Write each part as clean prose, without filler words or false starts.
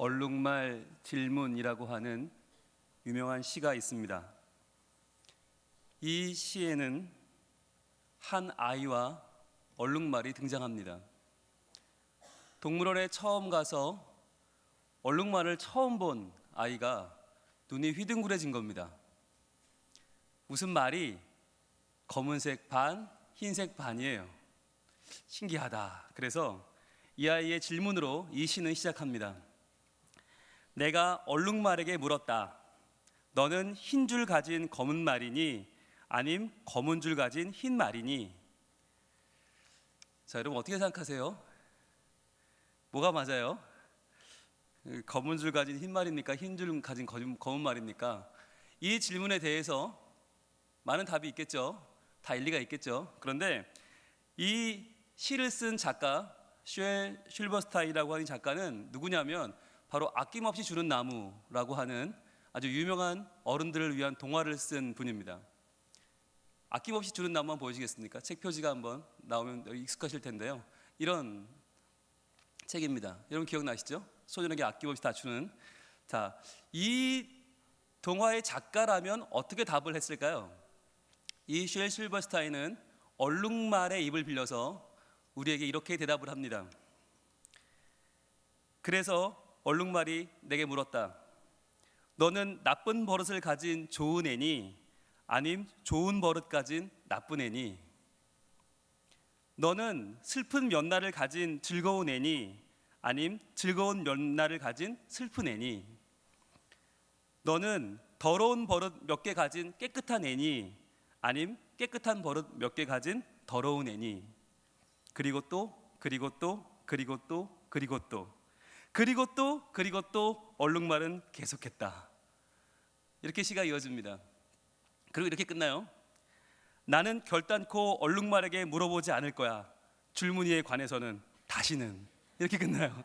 얼룩말 질문이라고 하는 유명한 시가 있습니다. 이 시에는 한 아이와 얼룩말이 등장합니다. 동물원에 처음 가서 얼룩말을 처음 본 아이가 눈이 휘둥그레진 겁니다. 무슨 말이 검은색 반, 흰색 반이에요. 신기하다. 그래서 이 아이의 질문으로 이 시는 시작합니다. 내가 얼룩말에게 물었다. 너는 흰 줄 가진 검은 말이니 아님 검은 줄 가진 흰 말이니? 자, 여러분 어떻게 생각하세요? 뭐가 맞아요? 검은 줄 가진 흰 말입니까? 흰 줄 가진 검은 말입니까? 이 질문에 대해서 많은 답이 있겠죠. 다 일리가 있겠죠. 그런데 이 시를 쓴 작가 슈엘 실버스타인이라고 하는 작가는 누구냐면 바로 아낌없이 주는 나무라고 하는 아주 유명한 어른들을 위한 동화를 쓴 분입니다. 아낌없이 주는 나무 한번 보여주시겠습니까? 책 표지가 한번 나오면 익숙하실 텐데요. 이런 책입니다. 여러분 기억나시죠? 소년에게 아낌없이 다 주는. 자, 이 동화의 작가라면 어떻게 답을 했을까요? 이 슈엘 실버스타인은 얼룩말의 입을 빌려서 우리에게 이렇게 대답을 합니다. 그래서 얼룩말이 내게 물었다. 너는 나쁜 버릇을 가진 좋은 애니 아님 좋은 버릇 가진 나쁜 애니? 너는 슬픈 몇 날을 가진 즐거운 애니 아님 즐거운 몇 날을 가진 슬픈 애니? 너는 더러운 버릇 몇 개 가진 깨끗한 애니 아님 깨끗한 버릇 몇 개 가진 더러운 애니? 그리고 또 얼룩말은 계속했다. 이렇게 시가 이어집니다. 그리고 이렇게 끝나요. 나는 결단코 얼룩말에게 물어보지 않을 거야. 줄무늬에 관해서는 다시는. 이렇게 끝나요.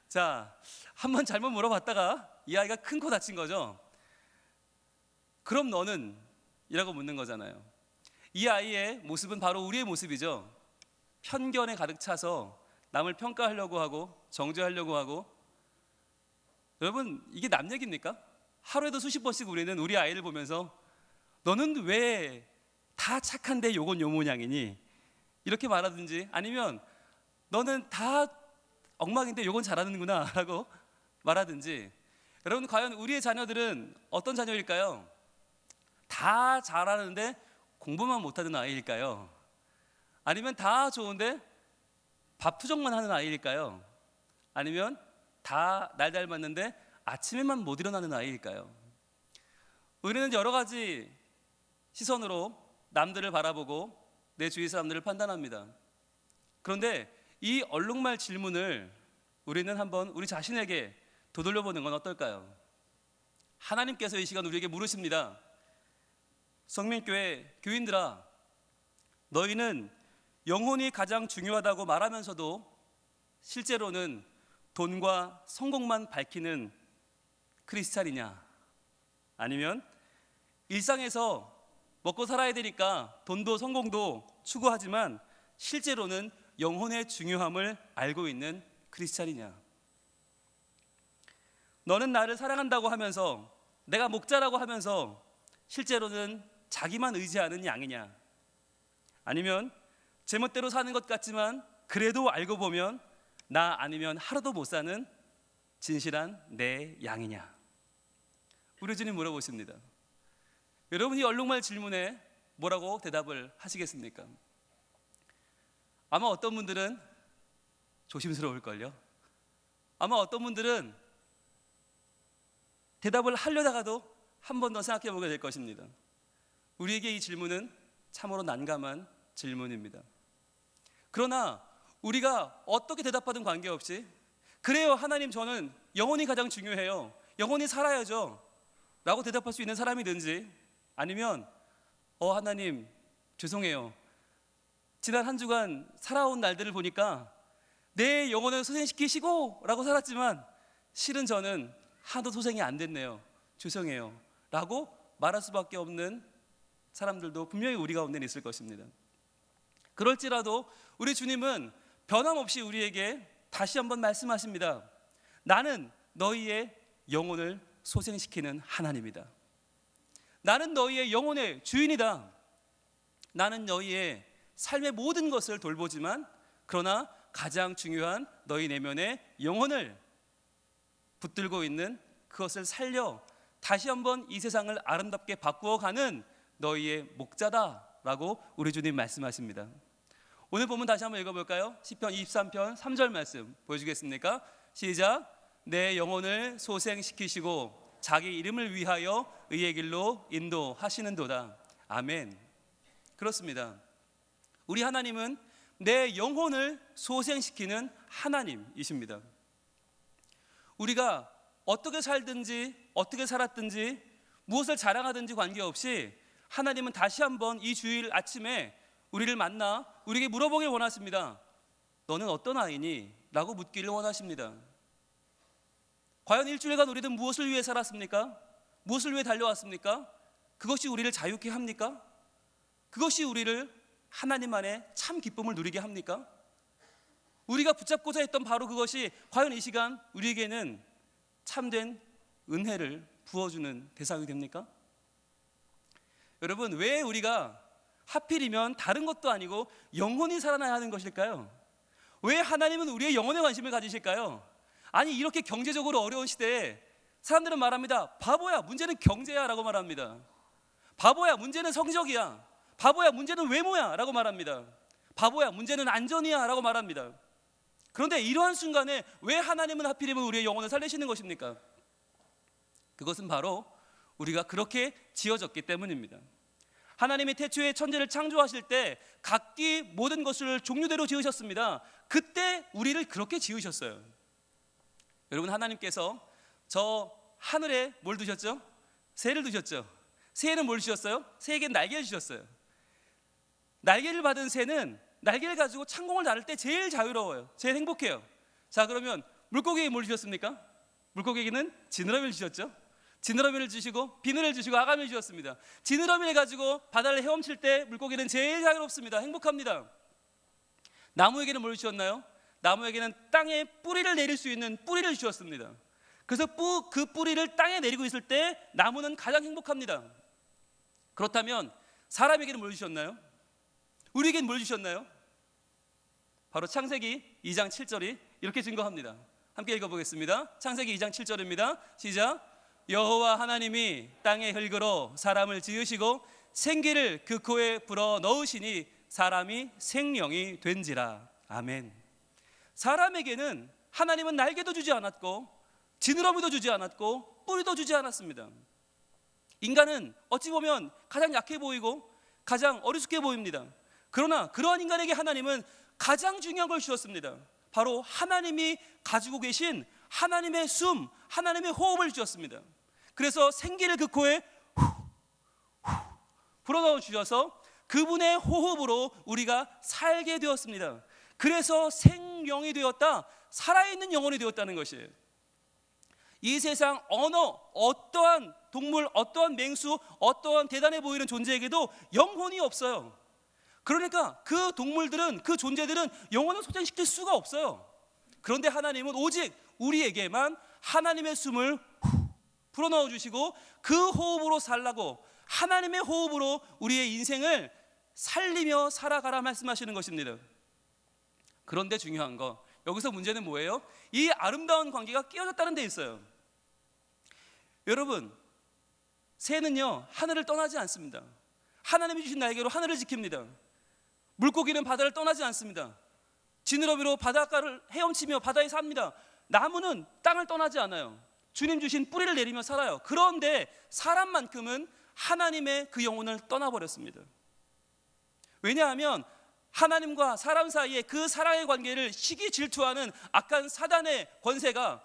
자, 한번 잘못 물어봤다가 이 아이가 큰 코 다친 거죠. 그럼 너는? 이라고 묻는 거잖아요. 이 아이의 모습은 바로 우리의 모습이죠. 편견에 가득 차서 남을 평가하려고 하고 정죄하려고 하고. 여러분 이게 남 얘기입니까? 하루에도 수십 번씩 우리는 우리 아이를 보면서 너는 왜 다 착한데 요건 요 모양이니? 이렇게 말하든지 아니면 너는 다 엉망인데 요건 잘하는구나 라고 말하든지. 여러분 과연 우리의 자녀들은 어떤 자녀일까요? 다 잘하는데 공부만 못하는 아이일까요? 아니면 다 좋은데 밥투정만 하는 아이일까요? 아니면 다 날 닮았는데 아침에만 못 일어나는 아이일까요? 우리는 여러 가지 시선으로 남들을 바라보고 내 주위 사람들을 판단합니다. 그런데 이 얼룩말 질문을 우리는 한번 우리 자신에게 되돌려보는 건 어떨까요? 하나님께서 이 시간 우리에게 물으십니다. 성민교회 교인들아, 너희는 영혼이 가장 중요하다고 말하면서도 실제로는 돈과 성공만 밝히는 크리스찬이냐? 아니면 일상에서 먹고 살아야 되니까 돈도 성공도 추구하지만 실제로는 영혼의 중요함을 알고 있는 크리스찬이냐? 너는 나를 사랑한다고 하면서 내가 목자라고 하면서 실제로는 자기만 의지하는 양이냐? 아니면 제멋대로 사는 것 같지만 그래도 알고 보면 나 아니면 하루도 못 사는 진실한 내 양이냐? 우리 주님 물어보십니다. 여러분이 얼룩말 질문에 뭐라고 대답을 하시겠습니까? 아마 어떤 분들은 조심스러울걸요. 아마 어떤 분들은 대답을 하려다가도 한 번 더 생각해 보게 될 것입니다. 우리에게 이 질문은 참으로 난감한 질문입니다. 그러나 우리가 어떻게 대답하든 관계없이 그래요, 하나님 저는 영혼이 가장 중요해요. 영혼이 살아야죠 라고 대답할 수 있는 사람이든지 아니면 하나님 죄송해요. 지난 한 주간 살아온 날들을 보니까 내 영혼을 소생시키시고 라고 살았지만 실은 저는 하나도 소생이 안 됐네요. 죄송해요 라고 말할 수밖에 없는 사람들도 분명히 우리 가운데 있을 것입니다. 그럴지라도 우리 주님은 변함없이 우리에게 다시 한번 말씀하십니다. 나는 너희의 영혼을 소생시키는 하나님이다. 나는 너희의 영혼의 주인이다. 나는 너희의 삶의 모든 것을 돌보지만 그러나 가장 중요한 너희 내면의 영혼을 붙들고 있는 그것을 살려 다시 한번 이 세상을 아름답게 바꾸어가는 너희의 목자다라고 우리 주님 말씀하십니다. 오늘 본문 다시 한번 읽어볼까요? 시편 23편 3절 말씀 보여주겠습니까? 시작. 내 영혼을 소생시키시고 자기 이름을 위하여 의의 길로 인도하시는도다. 아멘. 그렇습니다. 우리 하나님은 내 영혼을 소생시키는 하나님이십니다. 우리가 어떻게 살든지 어떻게 살았든지 무엇을 자랑하든지 관계없이 하나님은 다시 한번 이 주일 아침에 우리를 만나 우리에게 물어보길 원하십니다. 너는 어떤 아이니? 라고 묻기를 원하십니다. 과연 일주일간 우리는 무엇을 위해 살았습니까? 무엇을 위해 달려왔습니까? 그것이 우리를 자유케 합니까? 그것이 우리를 하나님 안에 참 기쁨을 누리게 합니까? 우리가 붙잡고자 했던 바로 그것이 과연 이 시간 우리에게는 참된 은혜를 부어주는 대상이 됩니까? 여러분, 왜 우리가 하필이면 다른 것도 아니고 영혼이 살아나야 하는 것일까요? 왜 하나님은 우리의 영혼에 관심을 가지실까요? 아니, 이렇게 경제적으로 어려운 시대에 사람들은 말합니다. 바보야, 문제는 경제야 라고 말합니다. 바보야, 문제는 성적이야. 바보야, 문제는 외모야 라고 말합니다. 바보야, 문제는 안전이야 라고 말합니다. 그런데 이러한 순간에 왜 하나님은 하필이면 우리의 영혼을 살리시는 것입니까? 그것은 바로 우리가 그렇게 지어졌기 때문입니다. 하나님이 태초에 천지를 창조하실 때 각기 모든 것을 종류대로 지으셨습니다. 그때 우리를 그렇게 지으셨어요. 여러분, 하나님께서 저 하늘에 뭘 두셨죠? 새를 두셨죠. 새는 뭘 주셨어요? 새에게 날개를 주셨어요. 날개를 받은 새는 날개를 가지고 창공을 나를 때 제일 자유로워요. 제일 행복해요. 자, 그러면 물고기에게 뭘 주셨습니까? 물고기에게는 지느러미를 주셨죠. 지느러미를 주시고 비늘을 주시고 아가미를 주셨습니다. 지느러미를 가지고 바다를 헤엄칠 때 물고기는 제일 자유롭습니다. 행복합니다. 나무에게는 뭘 주셨나요? 나무에게는 땅에 뿌리를 내릴 수 있는 뿌리를 주셨습니다. 그래서 그 뿌리를 땅에 내리고 있을 때 나무는 가장 행복합니다. 그렇다면 사람에게는 뭘 주셨나요? 우리에게는 뭘 주셨나요? 바로 창세기 2장 7절이 이렇게 증거합니다. 함께 읽어보겠습니다. 창세기 2장 7절입니다. 시작. 여호와 하나님이 땅의 흙으로 사람을 지으시고 생기를 그 코에 불어 넣으시니 사람이 생명이 된지라. 아멘. 사람에게는 하나님은 날개도 주지 않았고 지느러미도 주지 않았고 뿌리도 주지 않았습니다. 인간은 어찌 보면 가장 약해 보이고 가장 어리숙해 보입니다. 그러나 그러한 인간에게 하나님은 가장 중요한 걸 주셨습니다. 바로 하나님이 가지고 계신 하나님의 숨, 하나님의 호흡을 주셨습니다. 그래서 생기를 그 코에 불어넣어 주셔서 그분의 호흡으로 우리가 살게 되었습니다. 그래서 생명이 되었다, 살아있는 영혼이 되었다는 것이에요. 이 세상 어떠한 동물, 어떠한 맹수, 어떠한 대단해 보이는 존재에게도 영혼이 없어요. 그러니까 그 동물들은, 그 존재들은 영혼을 소생시킬 수가 없어요. 그런데 하나님은 오직 우리에게만 하나님의 숨을 불어넣어 주시고 그 호흡으로 살라고, 하나님의 호흡으로 우리의 인생을 살리며 살아가라 말씀하시는 것입니다. 그런데 중요한 거, 여기서 문제는 뭐예요? 이 아름다운 관계가 깨어졌다는 데 있어요. 여러분, 새는요 하늘을 떠나지 않습니다. 하나님이 주신 날개로 하늘을 지킵니다. 물고기는 바다를 떠나지 않습니다. 지느러미로 바닷가를 헤엄치며 바다에 삽니다. 나무는 땅을 떠나지 않아요. 주님 주신 뿌리를 내리며 살아요. 그런데 사람만큼은 하나님의 그 영혼을 떠나버렸습니다. 왜냐하면 하나님과 사람 사이의 그 사랑의 관계를 시기 질투하는 악한 사단의 권세가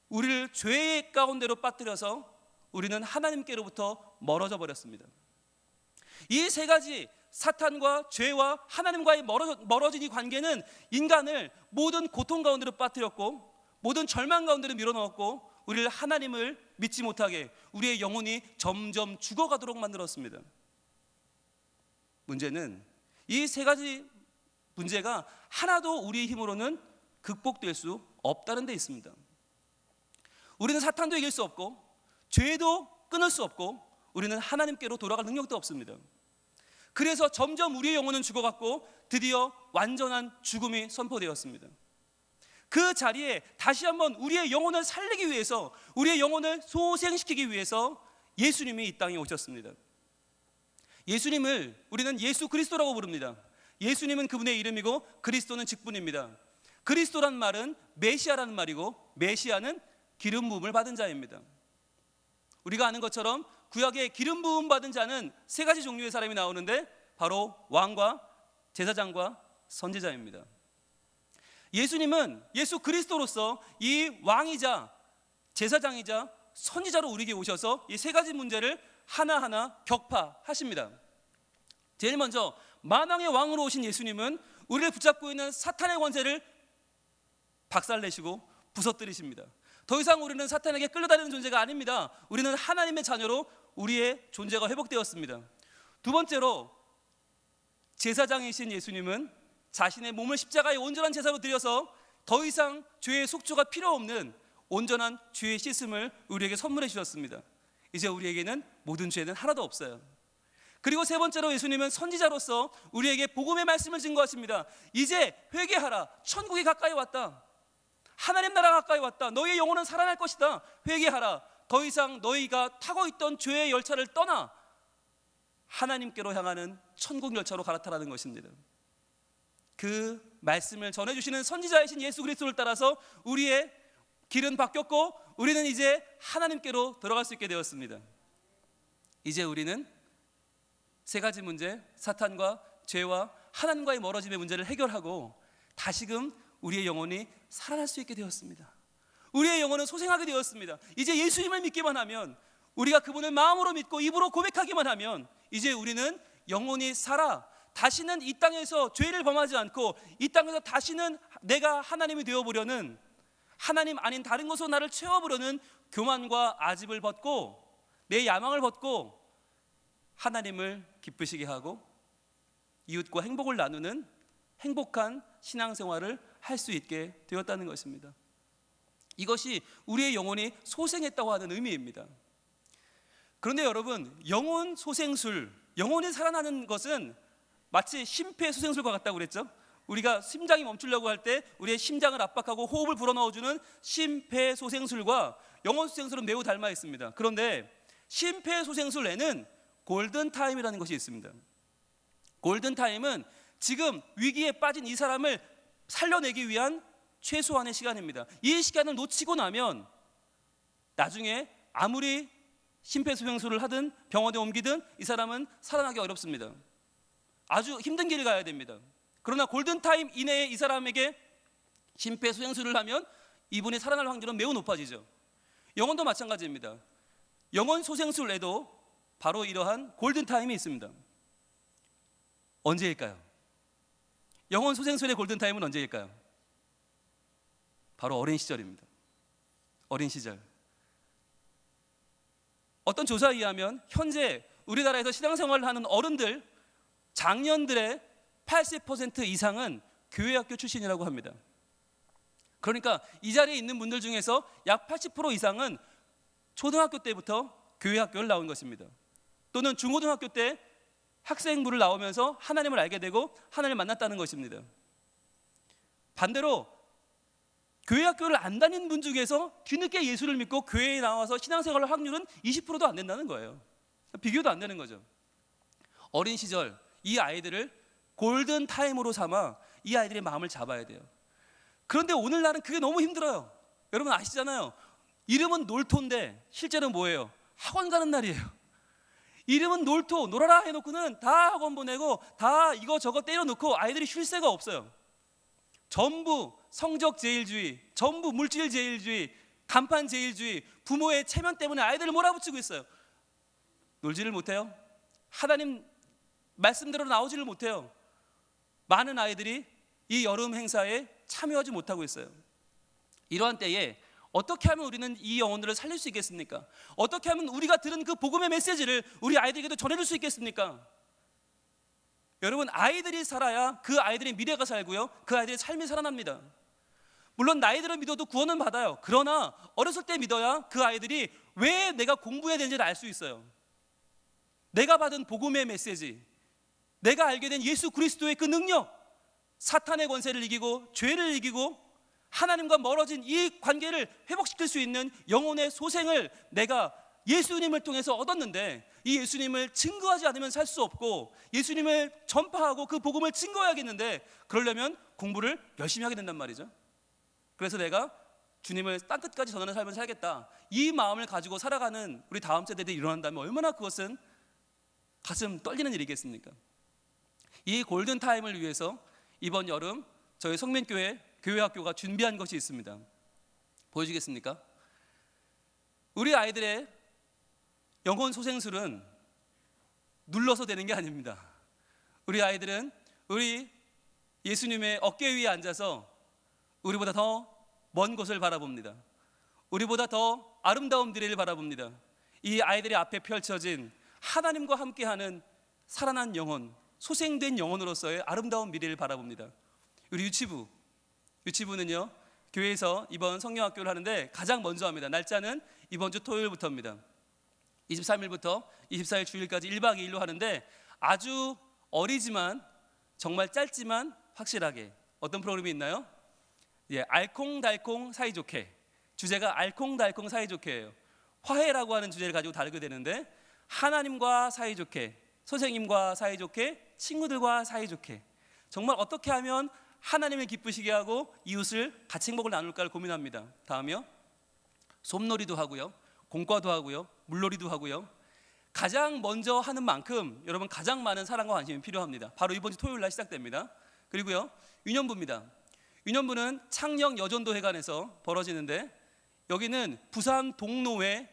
우리를 죄의 가운데로 빠뜨려서 우리는 하나님께로부터 멀어져 버렸습니다. 이 세 가지, 사탄과 죄와 하나님과의 멀어진 이 관계는 인간을 모든 고통 가운데로 빠뜨렸고 모든 절망 가운데로 밀어넣었고 우리를 하나님을 믿지 못하게, 우리의 영혼이 점점 죽어가도록 만들었습니다. 문제는 이 세 가지 문제가 하나도 우리의 힘으로는 극복될 수 없다는 데 있습니다. 우리는 사탄도 이길 수 없고 죄도 끊을 수 없고 우리는 하나님께로 돌아갈 능력도 없습니다. 그래서 점점 우리의 영혼은 죽어갔고 드디어 완전한 죽음이 선포되었습니다. 그 자리에 다시 한번 우리의 영혼을 살리기 위해서, 우리의 영혼을 소생시키기 위해서 예수님이 이 땅에 오셨습니다. 예수님을 우리는 예수 그리스도라고 부릅니다. 예수님은 그분의 이름이고 그리스도는 직분입니다. 그리스도란 말은 메시아라는 말이고 메시아는 기름 부음을 받은 자입니다. 우리가 아는 것처럼 구약에 기름 부음 받은 자는 세 가지 종류의 사람이 나오는데 바로 왕과 제사장과 선지자입니다. 예수님은 예수 그리스도로서 이 왕이자 제사장이자 선지자로 우리에게 오셔서 이 세 가지 문제를 하나하나 격파하십니다. 제일 먼저 만왕의 왕으로 오신 예수님은 우리를 붙잡고 있는 사탄의 권세를 박살내시고 부서뜨리십니다. 더 이상 우리는 사탄에게 끌려다니는 존재가 아닙니다. 우리는 하나님의 자녀로 우리의 존재가 회복되었습니다. 두 번째로 제사장이신 예수님은 자신의 몸을 십자가에 온전한 제사로 드려서 더 이상 죄의 속죄가 필요 없는 온전한 죄의 씻음을 우리에게 선물해 주셨습니다. 이제 우리에게는 모든 죄는 하나도 없어요. 그리고 세 번째로 예수님은 선지자로서 우리에게 복음의 말씀을 증거하십니다. 이제 회개하라. 천국이 가까이 왔다. 하나님 나라가 가까이 왔다. 너희의 영혼은 살아날 것이다. 회개하라. 더 이상 너희가 타고 있던 죄의 열차를 떠나 하나님께로 향하는 천국 열차로 갈아타라는 것입니다. 그 말씀을 전해주시는 선지자이신 예수 그리스도를 따라서 우리의 길은 바뀌었고 우리는 이제 하나님께로 들어갈 수 있게 되었습니다. 이제 우리는 세 가지 문제, 사탄과 죄와 하나님과의 멀어짐의 문제를 해결하고 다시금 우리의 영혼이 살아날 수 있게 되었습니다. 우리의 영혼은 소생하게 되었습니다. 이제 예수님을 믿기만 하면, 우리가 그분을 마음으로 믿고 입으로 고백하기만 하면 이제 우리는 영혼이 살아 다시는 이 땅에서 죄를 범하지 않고 이 땅에서 다시는 내가 하나님이 되어보려는, 하나님 아닌 다른 것으로 나를 채워보려는 교만과 아집을 벗고 내 야망을 벗고 하나님을 기쁘시게 하고 이웃과 행복을 나누는 행복한 신앙생활을 할 수 있게 되었다는 것입니다. 이것이 우리의 영혼이 소생했다고 하는 의미입니다. 그런데 여러분, 영혼 소생술, 영혼이 살아나는 것은 마치 심폐소생술과 같다고 그랬죠. 우리가 심장이 멈추려고 할 때 우리의 심장을 압박하고 호흡을 불어넣어주는 심폐소생술과 영혼소생술은 매우 닮아 있습니다. 그런데 심폐소생술에는 골든타임이라는 것이 있습니다. 골든타임은 지금 위기에 빠진 이 사람을 살려내기 위한 최소한의 시간입니다. 이 시간을 놓치고 나면 나중에 아무리 심폐소생술을 하든 병원에 옮기든 이 사람은 살아나기 어렵습니다. 아주 힘든 길을 가야 됩니다. 그러나 골든타임 이내에 이 사람에게 심폐소생술을 하면 이분이 살아날 확률은 매우 높아지죠. 영혼도 마찬가지입니다. 영혼 소생술에도 바로 이러한 골든타임이 있습니다. 언제일까요? 영혼 소생술의 골든타임은 언제일까요? 바로 어린 시절입니다. 어린 시절. 어떤 조사에 의하면 현재 우리나라에서 신앙생활을 하는 어른들, 장년들의 80% 이상은 교회학교 출신이라고 합니다. 그러니까 이 자리에 있는 분들 중에서 약 80% 이상은 초등학교 때부터 교회학교를 나온 것입니다. 또는 중고등학교 때 학생부를 나오면서 하나님을 알게 되고 하나님을 만났다는 것입니다. 반대로 교회학교를 안 다닌 분 중에서 뒤늦게 예수를 믿고 교회에 나와서 신앙생활을 할 확률은 20%도 안 된다는 거예요. 비교도 안 되는 거죠. 어린 시절 이 아이들을 골든타임으로 삼아 이 아이들의 마음을 잡아야 돼요. 그런데 오늘날은 그게 너무 힘들어요. 여러분 아시잖아요. 이름은 놀토인데 실제는 뭐예요? 학원 가는 날이에요. 이름은 놀토, 놀아라 해놓고는 다 학원 보내고 다 이거 저거 때려놓고 아이들이 쉴 새가 없어요. 전부 성적 제일주의, 전부 물질 제일주의, 간판 제일주의, 부모의 체면 때문에 아이들을 몰아붙이고 있어요. 놀지를 못해요. 하나님 말씀대로 나오지를 못해요. 많은 아이들이 이 여름 행사에 참여하지 못하고 있어요. 이러한 때에 어떻게 하면 우리는 이 영혼들을 살릴 수 있겠습니까? 어떻게 하면 우리가 들은 그 복음의 메시지를 우리 아이들에게도 전해줄 수 있겠습니까? 여러분, 아이들이 살아야 그 아이들의 미래가 살고요, 그 아이들의 삶이 살아납니다. 물론 나이 들어 믿어도 구원은 받아요. 그러나 어렸을 때 믿어야 그 아이들이 왜 내가 공부해야 되는지를 알 수 있어요. 내가 받은 복음의 메시지, 내가 알게 된 예수 그리스도의 그 능력, 사탄의 권세를 이기고 죄를 이기고 하나님과 멀어진 이 관계를 회복시킬 수 있는 영혼의 소생을 내가 예수님을 통해서 얻었는데, 이 예수님을 증거하지 않으면 살 수 없고 예수님을 전파하고 그 복음을 증거해야겠는데, 그러려면 공부를 열심히 하게 된단 말이죠. 그래서 내가 주님을 땅끝까지 전하는 삶을 살겠다, 이 마음을 가지고 살아가는 우리 다음 세대들이 일어난다면 얼마나 그것은 가슴 떨리는 일이겠습니까? 이 골든타임을 위해서 이번 여름 저희 성민교회 교회학교가 준비한 것이 있습니다. 보여주겠습니까? 우리 아이들의 영혼 소생술은 눌러서 되는 게 아닙니다. 우리 아이들은 우리 예수님의 어깨 위에 앉아서 우리보다 더 먼 곳을 바라봅니다. 우리보다 더 아름다운 미래를 바라봅니다. 이 아이들의 앞에 펼쳐진 하나님과 함께하는 살아난 영혼, 소생된 영혼으로서의 아름다운 미래를 바라봅니다. 우리 유치부는요, 교회에서 이번 성경학교를 하는데 가장 먼저 합니다. 날짜는 이번 주 토요일부터입니다. 23일부터 24일 주일까지 1박 2일로 하는데, 아주 어리지만 정말 짧지만 확실하게 어떤 프로그램이 있나요? 예, 알콩달콩 사이좋게. 주제가 알콩달콩 사이좋게예요. 화해라고 하는 주제를 가지고 다루게 되는데, 하나님과 사이좋게, 선생님과 사이좋게, 친구들과 사이좋게, 정말 어떻게 하면 하나님을 기쁘시게 하고 이웃을 같이 행복을 나눌까를 고민합니다. 다음이요, 솜놀이도 하고요, 공과도 하고요, 물놀이도 하고요. 가장 먼저 하는 만큼 여러분 가장 많은 사랑과 관심이 필요합니다. 바로 이번 주 토요일 날 시작됩니다. 그리고요, 유년부입니다. 유년부는 창녕 여전도회관에서 벌어지는데, 여기는 부산 동로회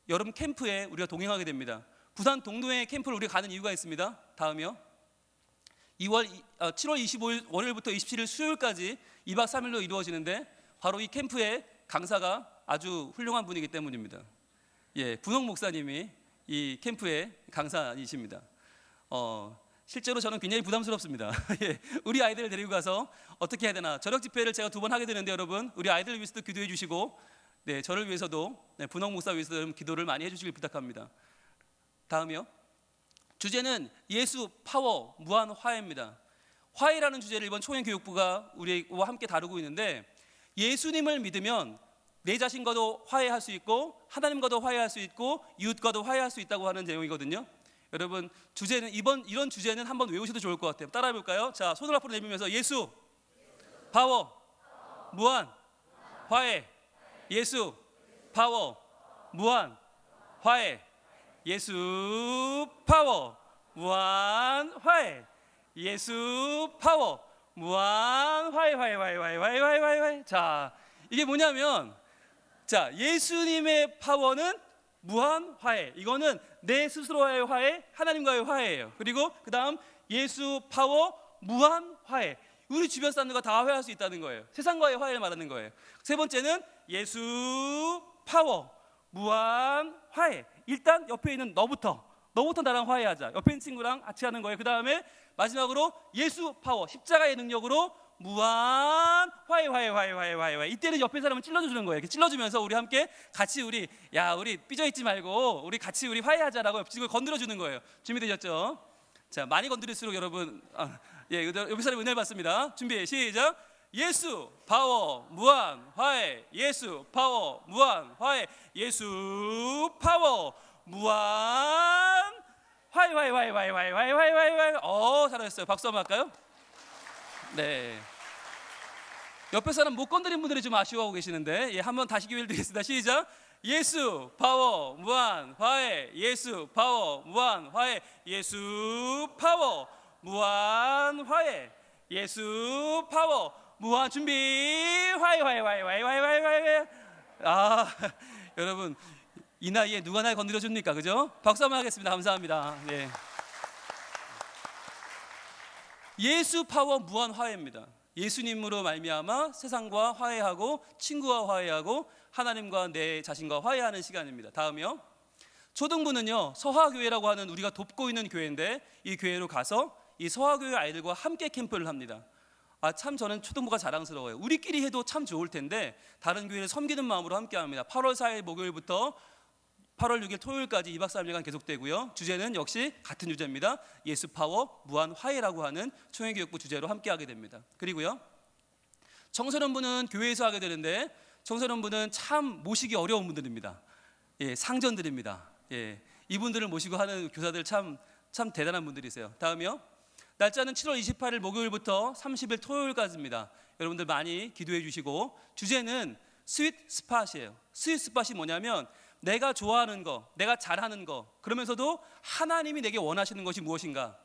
여름 캠프에 우리가 동행하게 됩니다. 부산 동로회 캠프를 우리가 가는 이유가 있습니다. 다음이요, 7월 25일 월요일부터 27일 수요일까지 2박 3일로 이루어지는데, 바로 이 캠프의 강사가 아주 훌륭한 분이기 때문입니다. 예, 분홍 목사님이 이 캠프의 강사이십니다. 실제로 저는 굉장히 부담스럽습니다. 예, 우리 아이들을 데리고 가서 어떻게 해야 되나. 저녁 집회를 제가 2번 하게 되는데, 여러분 우리 아이들을 위해서도 기도해 주시고, 네, 저를 위해서도, 네, 분홍 목사 위해서도 여러분 기도를 많이 해주시길 부탁합니다. 다음이요, 주제는 예수 파워 무한 화해입니다. 화해라는 주제를 이번 총회교육부가 우리와 함께 다루고 있는데, 예수님을 믿으면 내 자신과도 화해할 수 있고 하나님과도 화해할 수 있고 이웃과도 화해할 수 있다고 하는 내용이거든요. 여러분, 주제는 이런 주제는 한번 외우셔도 좋을 것 같아요. 따라해 볼까요? 자, 손을 앞으로 내밀면서 예수 파워 무한 화해. 예수 파워 무한 화해. 예수 파워 무한 화해. 예수 파워 무한 화해. 자, 이게 뭐냐면, 자, 예수님의 파워는 무한 화해. 이거는 내 스스로와의 화해, 하나님과의 화해예요. 그리고 그 다음 예수 파워 무한 화해. 우리 주변 사람들과 다 화해할 수 있다는 거예요. 세상과의 화해를 말하는 거예요. 세 번째는 예수 파워 무한 화해. 일단 옆에 있는 너부터 나랑 화해하자. 옆에 있는 친구랑 같이 하는 거예요. 그 다음에 마지막으로 예수 파워, 십자가의 능력으로 무한 화해. 이때는 옆에 사람을 찔러주는 거예요. 이렇게 찔러주면서 우리 함께 같이 우리 삐져있지 말고 우리 같이 우리 화해하자라고 옆 친구를 건드려주는 거예요. 준비되셨죠? 자, 많이 건드릴수록 여러분, 예, 옆에 사람 은혜를 받습니다. 준비 시작. 예수 파워 무한 화해. 예수 파워 무한 화해. 예수 파워 무한 화해. 잘하셨어요. 박수 한번 할까요? 네. 옆에 사람 못 건드린 분들이 좀 아쉬워하고 계시는데, 예, 한번 다시 기회를 드리겠습니다. 시작. 예수 파워 무한 화해. 예수 파워 무한 화해. 예수 파워 무한 화해. 예수 파워 무한. 준비 화해. 여러분, 이 나이에 누가 날 건드려 줍니까? 그죠? 박수 한번 하겠습니다. 감사합니다. 네. 예수 파워 무한 화해입니다. 예수님으로 말미암아 세상과 화해하고 친구와 화해하고 하나님과 내 자신과 화해하는 시간입니다. 다음이요, 초등부는요, 서화교회라고 하는 우리가 돕고 있는 교회인데, 이 교회로 가서 이 서화교회 아이들과 함께 캠프를 합니다. 참 저는 초등부가 자랑스러워요. 우리끼리 해도 참 좋을 텐데 다른 교회를 섬기는 마음으로 함께합니다. 8월 4일 목요일부터 8월 6일 토요일까지 2박 3일간 계속되고요. 주제는 역시 같은 주제입니다. 예수 파워 무한 화해라고 하는 총회교육부 주제로 함께하게 됩니다. 그리고요, 청소년부는 교회에서 하게 되는데 청소년부는 참 모시기 어려운 분들입니다. 상전들입니다. 이분들을 모시고 하는 교사들 참 대단한 분들이세요. 다음이요, 날짜는 7월 28일 목요일부터 30일 토요일까지입니다. 여러분들 많이 기도해 주시고, 주제는 스윗 스팟이에요. 스윗 스팟이 뭐냐면 내가 좋아하는 거, 내가 잘하는 거, 그러면서도 하나님이 내게 원하시는 것이 무엇인가,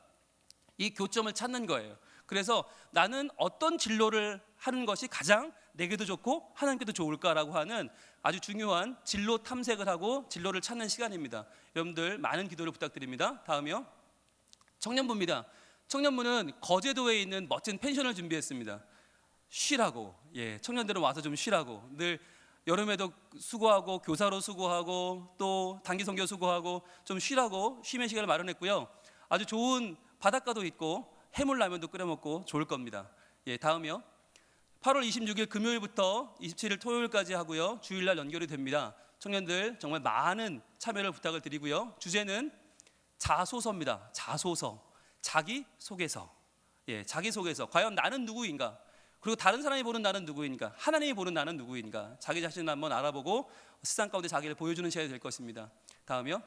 이 교점을 찾는 거예요. 그래서 나는 어떤 진로를 하는 것이 가장 내게도 좋고 하나님께도 좋을까라고 하는 아주 중요한 진로 탐색을 하고 진로를 찾는 시간입니다. 여러분들 많은 기도를 부탁드립니다. 다음이요, 청년부입니다. 청년부는 거제도에 있는 멋진 펜션을 준비했습니다. 쉬라고, 청년들은 와서 좀 쉬라고. 늘 여름에도 수고하고 교사로 수고하고 또 단기 선교 수고하고 좀 쉬라고 쉼의 시간을 마련했고요. 아주 좋은 바닷가도 있고 해물라면도 끓여 먹고 좋을 겁니다. 다음이요, 8월 26일 금요일부터 27일 토요일까지 하고요. 주일날 연결이 됩니다. 청년들 정말 많은 참여를 부탁을 드리고요. 주제는 자소서입니다. 자소서, 자기소개서. 자기소개서. 과연 나는 누구인가? 그리고 다른 사람이 보는 나는 누구인가? 하나님이 보는 나는 누구인가? 자기 자신을 한번 알아보고 세상 가운데 자기를 보여주는 시간이 될 것입니다. 다음이요,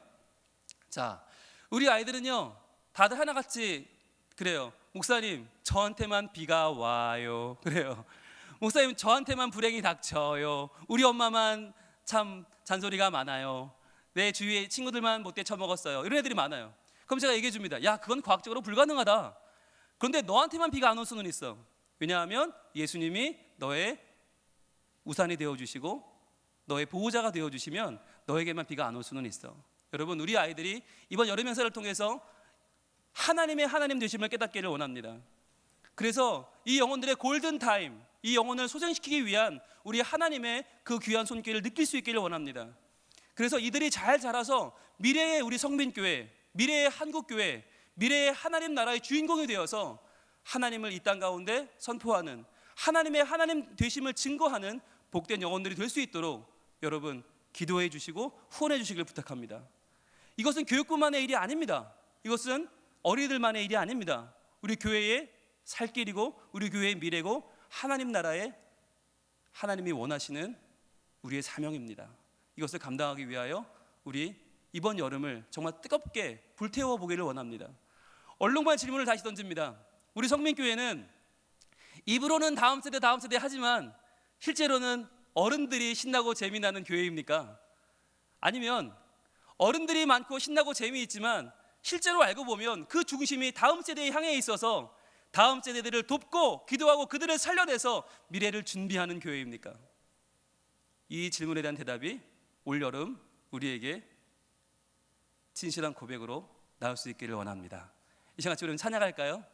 자, 우리 아이들은요 다들 하나같이 그래요. 목사님, 저한테만 비가 와요. 그래요. 목사님, 저한테만 불행이 닥쳐요. 우리 엄마만 참 잔소리가 많아요. 내 주위의 친구들만 못돼 처먹었어요. 이런 애들이 많아요. 그럼 제가 얘기해 줍니다. 야, 그건 과학적으로 불가능하다. 그런데 너한테만 비가 안 올 수는 있어. 왜냐하면 예수님이 너의 우산이 되어주시고 너의 보호자가 되어주시면 너에게만 비가 안 올 수는 있어. 여러분, 우리 아이들이 이번 여름 행사를 통해서 하나님의 하나님 되심을 깨닫기를 원합니다. 그래서 이 영혼들의 골든타임, 이 영혼을 소생시키기 위한 우리 하나님의 그 귀한 손길을 느낄 수 있기를 원합니다. 그래서 이들이 잘 자라서 미래의 우리 성민교회, 미래의 한국교회, 미래의 하나님 나라의 주인공이 되어서 하나님을 이 땅 가운데 선포하는, 하나님의 하나님 되심을 증거하는 복된 영혼들이 될 수 있도록 여러분 기도해 주시고 후원해 주시길 부탁합니다. 이것은 교육부만의 일이 아닙니다. 이것은 어린이들만의 일이 아닙니다. 우리 교회의 살 길이고 우리 교회의 미래고 하나님 나라에 하나님이 원하시는 우리의 사명입니다. 이것을 감당하기 위하여 우리 이번 여름을 정말 뜨겁게 불태워 보기를 원합니다. 얼룩말 질문을 다시 던집니다. 우리 성민교회는 입으로는 다음 세대 하지만 실제로는 어른들이 신나고 재미나는 교회입니까? 아니면 어른들이 많고 신나고 재미있지만 실제로 알고 보면 그 중심이 다음 세대에 향해 있어서 다음 세대들을 돕고 기도하고 그들을 살려내서 미래를 준비하는 교회입니까? 이 질문에 대한 대답이 올여름 우리에게 진실한 고백으로 나올 수 있기를 원합니다. 이 시간 같이 우리 찬양할까요?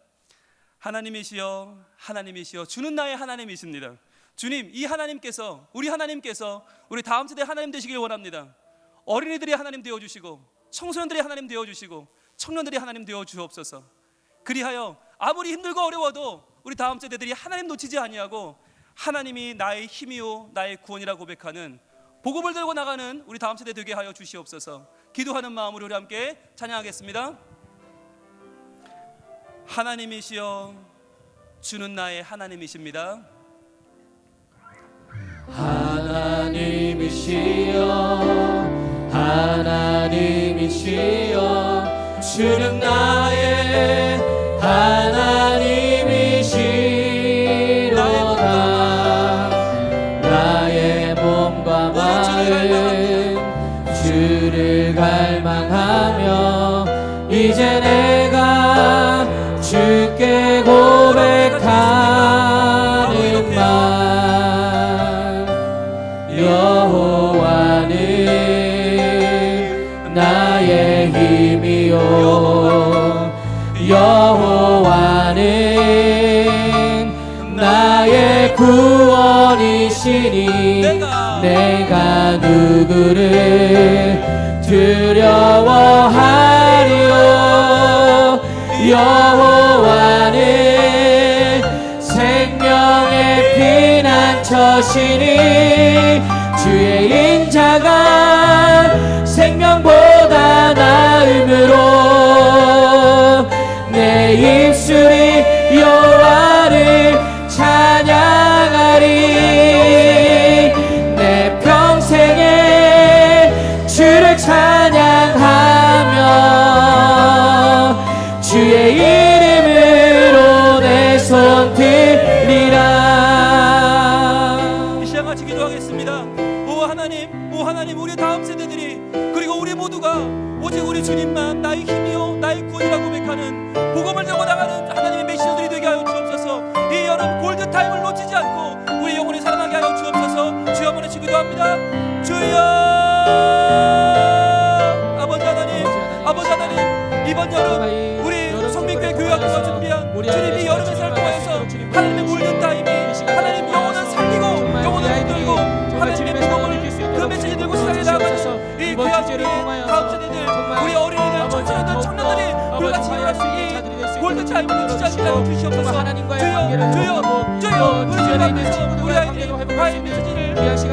하나님이시여, 하나님이시여, 주는 나의 하나님이십니다. 주님, 이 하나님께서, 우리 다음 세대 하나님 되시길 원합니다. 어린이들이 하나님 되어주시고 청소년들이 하나님 되어주시고 청년들이 하나님 되어주옵소서. 그리하여 아무리 힘들고 어려워도 우리 다음 세대들이 하나님 놓치지 아니하고 하나님이 나의 힘이요 나의 구원이라 고백하는, 복음을 들고 나가는 우리 다음 세대 되게 하여 주시옵소서. 기도하는 마음으로 우리 함께 찬양하겠습니다. 하나님이시여, 주는 나의 하나님이십니다. 하나님이시여, 하나님이시여, 주는 나의 하나님이시로다. 나의 몸과 마음 주를 갈망하며 이제 내가 주께 고백하는 말, 여호와는 나의 힘이요, 여호와는 나의 구원이시니 내가 누구를 두려워하리요. 여호와는 살리시니 주의 인자가 생명보다 나음으로 내 입술이 여호와를 찬양하리 내 평생에 주를 찬양하며 주의 이름으로 내 손 들리라. 이 시간 같이 기도하겠습니다. 오 하나님 우리 다음 세대들이 그리고 우리 모두가 오직 우리 주님만 나의 힘이요 나의 구원이라고 고백하는 복음을 들고 나가는 하나님의 메시지들이 되게 하여 주옵소서. 이 여름 골든타임을 놓치지 않고 우리 영혼이 살아나게 하여 주옵소서. 주여 한번 같이 기도합니다. 주여 아버지 하나님 이번 여름 우리 성민교회 교회학교가 준비한 주님 이 여름의 삶을 통해서 하나님의 골든타임이 하나님 영혼을 살리고 영혼을 붙들고 하나님의 복음을 그 메시지 들고 세상에 나아가는 이 귀한 우리 다음 세대들 우리 어린이들 청소년들 청년들이 불같이 일어날 수 있는 골든타임을 놓치지 않게 하여 주시옵소서. 주여 우리 주님 앞에서 우리 아이들이 과의 메시지를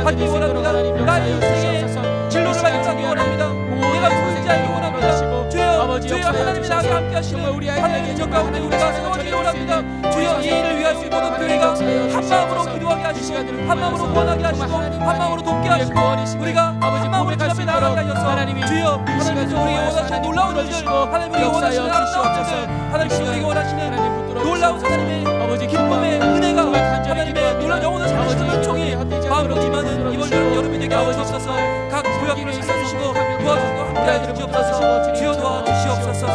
받기 원합니다. 나의 인생의 진로를 발견하기 원합니다. 내가 누구인지 알기 원합니다. 주여 하나님이 나와 함께 하시는 하나님의 인정 가운데 우리가 세워지기 원합니다. 주여 이 일을 위하여 우리 모든 교회가 한 마음으로 기도하게 하시고 한 마음으로 구원하게 하시고 한 마음으로 돕게 하시고 우리가 한 마음으로 주 앞에 나아가게 하셔서 주여 하나님께서 우리에게 원하시는 놀라운 일들 하나님 우리에게 원하시는 아름다운 일들 하나님께서 우리에게 원하시는 놀라운 하나님의 기쁨의 은혜가 하나님의 놀라운 영혼을 살리시는 은총이 마음으로 임하는 이번 여름이 되게 하여 주옵소서. 각 교회학교를 살려주시고 도와주시고 함께하여 주옵소서. 주여 도와주시옵소서.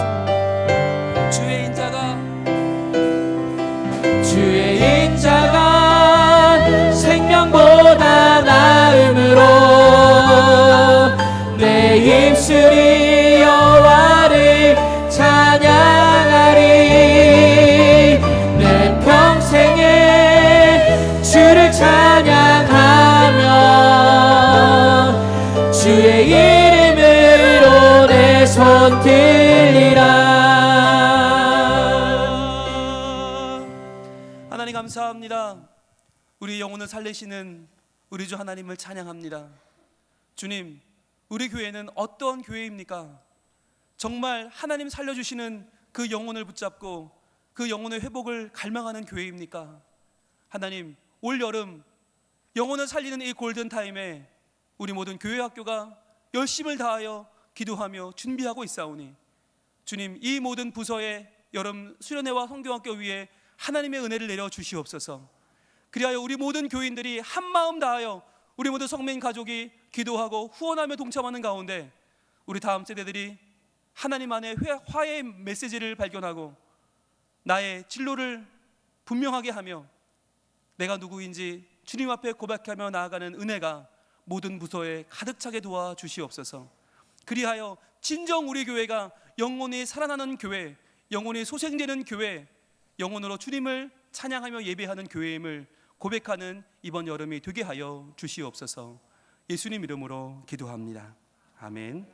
주의 인자가 생명보다 나음으로 내 입술이 여호와를 찬양하리 내 평생에 주를 찬양하며 주의 이름으로 내 손 들리라. 하나님 감사합니다. 우리 영혼을 살리시는 우리 주 하나님을 찬양합니다. 주님, 우리 교회는 어떤 교회입니까? 정말 하나님 살려주시는 그 영혼을 붙잡고 그 영혼의 회복을 갈망하는 교회입니까? 하나님, 올 여름 영혼을 살리는 이 골든타임에 우리 모든 교회 학교가 열심을 다하여 기도하며 준비하고 있사오니 주님, 이 모든 부서에 여름 수련회와 성경학교 위에 하나님의 은혜를 내려 주시옵소서. 그리하여 우리 모든 교인들이 한 마음 다하여 우리 모든 성민 가족이 기도하고 후원하며 동참하는 가운데 우리 다음 세대들이 하나님 안에 화해의 메시지를 발견하고 나의 진로를 분명하게 하며 내가 누구인지 주님 앞에 고백하며 나아가는 은혜가 모든 부서에 가득 차게 도와주시옵소서. 그리하여 진정 우리 교회가 영혼이 살아나는 교회, 영혼이 소생되는 교회, 영혼으로 주님을 찬양하며 예배하는 교회임을 고백하는 이번 여름이 되게 하여 주시옵소서. 예수님 이름으로 기도합니다. 아멘.